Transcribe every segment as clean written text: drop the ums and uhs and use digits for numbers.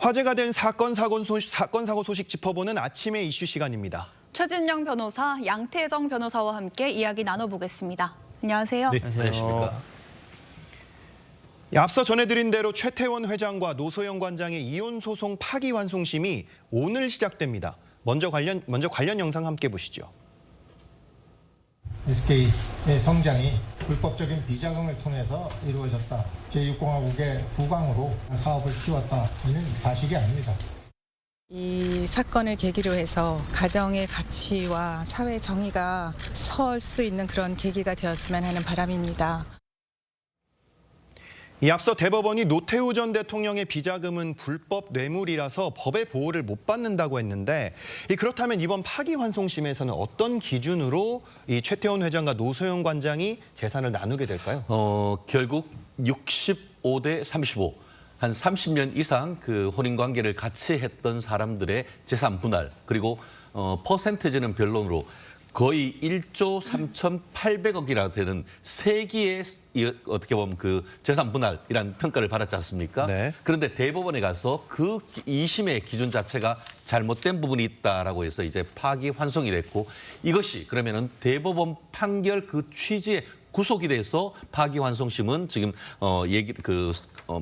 화제가 된 사건 사고 소식 짚어보는 아침의 이슈 시간입니다. 최진영 변호사, 양태정 변호사와 함께 이야기 나눠보겠습니다. 안녕하세요. 네, 안녕하십니까. 앞서 전해드린 대로 최태원 회장과 노소영 관장의 이혼 소송 파기환송심이 오늘 시작됩니다. 먼저 관련 영상 함께 보시죠. SK의 성장이 불법적인 비자금을 통해서 이루어졌다. 제6공화국의 후광으로 사업을 키웠다. 이는 사실이 아닙니다. 이 사건을 계기로 해서 가정의 가치와 사회 정의가 설 수 있는 그런 계기가 되었으면 하는 바람입니다. 앞서 대법원이 노태우 전 대통령의 비자금은 불법 뇌물이라서 법의 보호를 못 받는다고 했는데 그렇다면 이번 파기환송심에서는 어떤 기준으로 이 최태원 회장과 노소영 관장이 재산을 나누게 될까요? 결국 65대 35. 한 30년 이상 그 혼인 관계를 같이 했던 사람들의 재산 분할 그리고 퍼센테이지는 변론으로 거의 1조 3,800억이나 되는 세기의 어떻게 보면 그 재산 분할이라는 평가를 받았지 않습니까? 네. 그런데 대법원에 가서 그 2심의 기준 자체가 잘못된 부분이 있다라고 해서 이제 파기환송이 됐고 이것이 그러면은 대법원 판결 그 취지에 구속이 돼서 파기환송심은 지금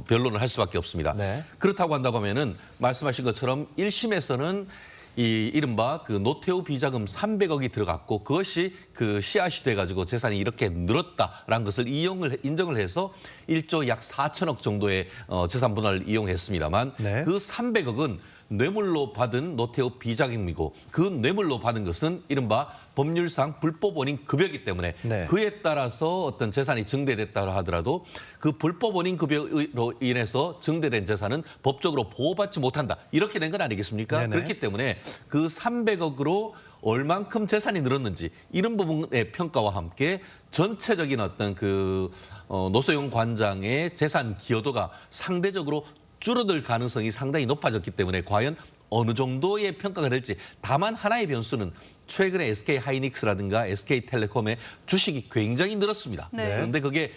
변론을 할 수밖에 없습니다. 네. 그렇다고 한다고 하면은 말씀하신 것처럼 1심에서는 이 이른바 그 노태우 비자금 300억이 들어갔고 그것이 그 씨앗이 돼가지고 재산이 이렇게 늘었다라는 것을 인정을 해서 1조 약 4천억 정도의 재산 분할을 이용했습니다만 네. 그 300억은 뇌물로 받은 노태우 비자금이고 그 뇌물로 받은 것은 이른바 법률상 불법 원인 급여이기 때문에 네. 그에 따라서 어떤 재산이 증대됐다 하더라도 그 불법 원인 급여로 인해서 증대된 재산은 법적으로 보호받지 못한다. 이렇게 된 건 아니겠습니까? 네네. 그렇기 때문에 그 300억으로 얼만큼 재산이 늘었는지 이런 부분의 평가와 함께 전체적인 어떤 그 노소영 관장의 재산 기여도가 상대적으로 줄어들 가능성이 상당히 높아졌기 때문에 과연 어느 정도의 평가가 될지 다만 하나의 변수는 최근에 SK하이닉스라든가 SK텔레콤의 주식이 굉장히 늘었습니다. 네. 그런데 그게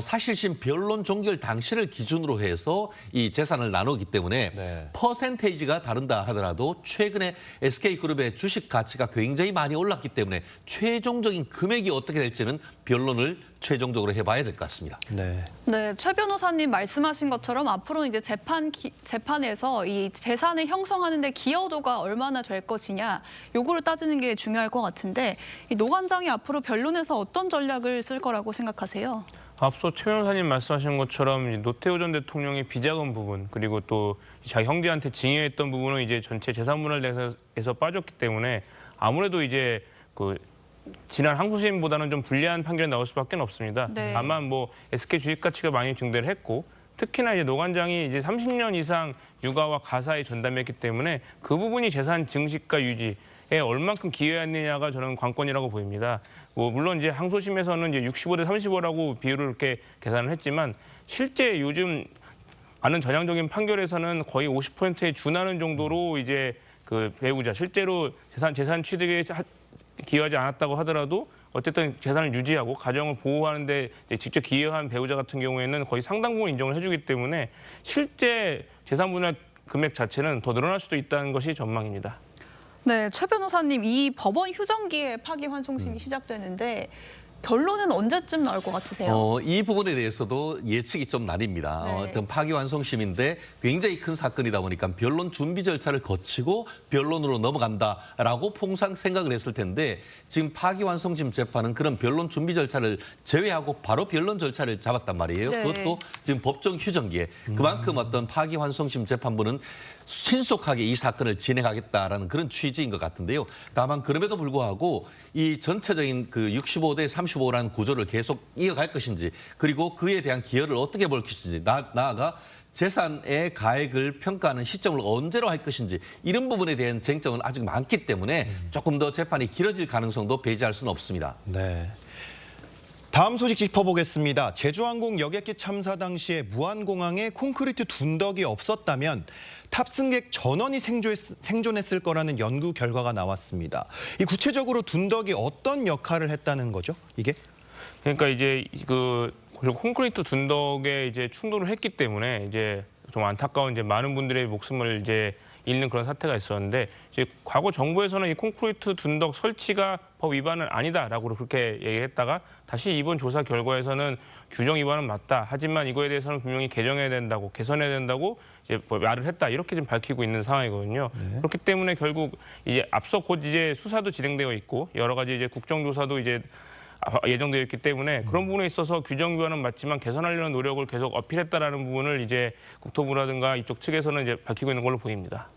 사실심 변론 종결 당시를 기준으로 해서 이 재산을 나누기 때문에 네. 퍼센테이지가 다른다 하더라도 최근에 SK그룹의 주식 가치가 굉장히 많이 올랐기 때문에 최종적인 금액이 어떻게 될지는 변론을 최종적으로 해봐야 될 것 같습니다. 네. 네, 최 변호사님 말씀하신 것처럼 앞으로 이제 재판에서 이 재산을 형성하는 데 기여도가 얼마나 될 것이냐 요거를 따지는 게 중요할 것 같은데 이 노 관장이 앞으로 변론에서 어떤 전략을 쓸 거라고 생각하세요? 앞서 최 변호사님 말씀하신 것처럼 노태우 전 대통령의 비자금 부분 그리고 또 자기 형제한테 증여했던 부분은 이제 전체 재산 분할에서 빠졌기 때문에 아무래도 이제 그 지난 항소심보다는 좀 불리한 판결이 나올 수밖에 없습니다. 네. 다만 뭐 SK 주식 가치가 많이 증대를 했고 특히나 이제 노 관장이 이제 30년 이상 육아와 가사에 전담했기 때문에 그 부분이 재산 증식과 유지에 얼만큼 기여했느냐가 저는 관건이라고 보입니다. 뭐 물론 이제 항소심에서는 이제 65대 35라고 비율을 이렇게 계산을 했지만 실제 요즘 많은 전향적인 판결에서는 거의 50%에 준하는 정도로 이제 그 배우자 실제로 재산 취득에 기여하지 않았다고 하더라도 어쨌든 재산을 유지하고 가정을 보호하는 데 직접 기여한 배우자 같은 경우에는 거의 상당 부분 인정을 해주기 때문에 실제 재산 분할 금액 자체는 더 늘어날 수도 있다는 것이 전망입니다. 네, 최 변호사님 이 법원 휴정기에 파기환송심이 시작되는데 결론은 언제쯤 나올 것 같으세요? 이 부분에 대해서도 예측이 좀 나뉩니다. 네. 어떤 파기환송심인데 굉장히 큰 사건이다 보니까 변론 준비 절차를 거치고 변론으로 넘어간다라고 통상 생각을 했을 텐데 지금 파기환송심 재판은 그런 변론 준비 절차를 제외하고 바로 변론 절차를 잡았단 말이에요. 네. 그것도 지금 법정 휴정기에 그만큼 어떤 파기환송심 재판부는 신속하게 이 사건을 진행하겠다라는 그런 취지인 것 같은데요. 다만 그럼에도 불구하고 이 전체적인 그 65대 35라는 구조를 계속 이어갈 것인지 그리고 그에 대한 기여를 어떻게 볼 것인지 나아가 재산의 가액을 평가하는 시점을 언제로 할 것인지 이런 부분에 대한 쟁점은 아직 많기 때문에 조금 더 재판이 길어질 가능성도 배제할 수는 없습니다. 네. 다음 소식 짚어보겠습니다. 제주항공 여객기 참사 당시에 무안공항에 콘크리트 둔덕이 없었다면 탑승객 전원이 생존했을 거라는 연구 결과가 나왔습니다. 이 구체적으로 둔덕이 어떤 역할을 했다는 거죠? 이게? 그러니까 이제 그 콘크리트 둔덕에 이제 충돌을 했기 때문에 이제 좀 안타까운 이제 많은 분들의 목숨을 이제 잃는 그런 사태가 있었는데 이제 과거 정부에서는 이 콘크리트 둔덕 설치가 법 위반은 아니다라고 그렇게 얘기를 했다가 다시 이번 조사 결과에서는 규정 위반은 맞다. 하지만 이거에 대해서는 분명히 개정해야 된다고 개선해야 된다고 이제 말을 했다. 이렇게 지금 밝히고 있는 상황이거든요. 그렇기 때문에 결국 이제 앞서 곧 이제 수사도 진행되어 있고 여러 가지 이제 국정조사도 이제 예정되어 있기 때문에 그런 부분에 있어서 규정 위반은 맞지만 개선하려는 노력을 계속 어필했다라는 부분을 이제 국토부라든가 이쪽 측에서는 이제 밝히고 있는 걸로 보입니다.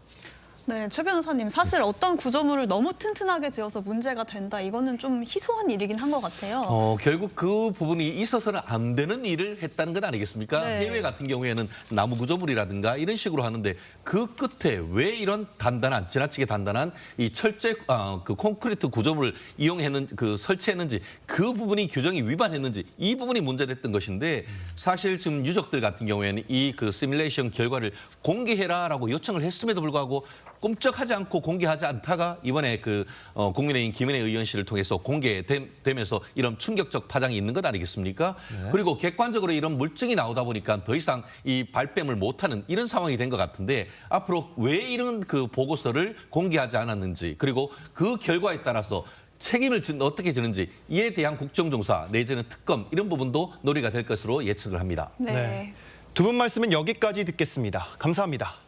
네, 최 변호사님, 사실 어떤 구조물을 너무 튼튼하게 지어서 문제가 된다, 이거는 좀 희소한 일이긴 한 것 같아요. 결국 그 부분이 있어서는 안 되는 일을 했다는 것 아니겠습니까? 네. 해외 같은 경우에는 나무 구조물이라든가 이런 식으로 하는데 그 끝에 왜 이런 단단한, 지나치게 단단한 이 그 콘크리트 구조물을 설치했는지 그 부분이 규정이 위반했는지 이 부분이 문제됐던 것인데 사실 지금 유족들 같은 경우에는 이 그 시뮬레이션 결과를 공개해라라고 요청을 했음에도 불구하고 꼼짝하지 않고 공개하지 않다가 이번에 국민의힘 김은혜 의원실을 통해서 공개되면서 이런 충격적 파장이 있는 것 아니겠습니까? 네. 그리고 객관적으로 이런 물증이 나오다 보니까 더 이상 이 발뺌을 못하는 이런 상황이 된 것 같은데 앞으로 왜 이런 그 보고서를 공개하지 않았는지 그리고 그 결과에 따라서 책임을 어떻게 지는지 이에 대한 국정조사 내지는 특검 이런 부분도 논의가 될 것으로 예측을 합니다. 네. 두 분 말씀은 여기까지 듣겠습니다. 감사합니다.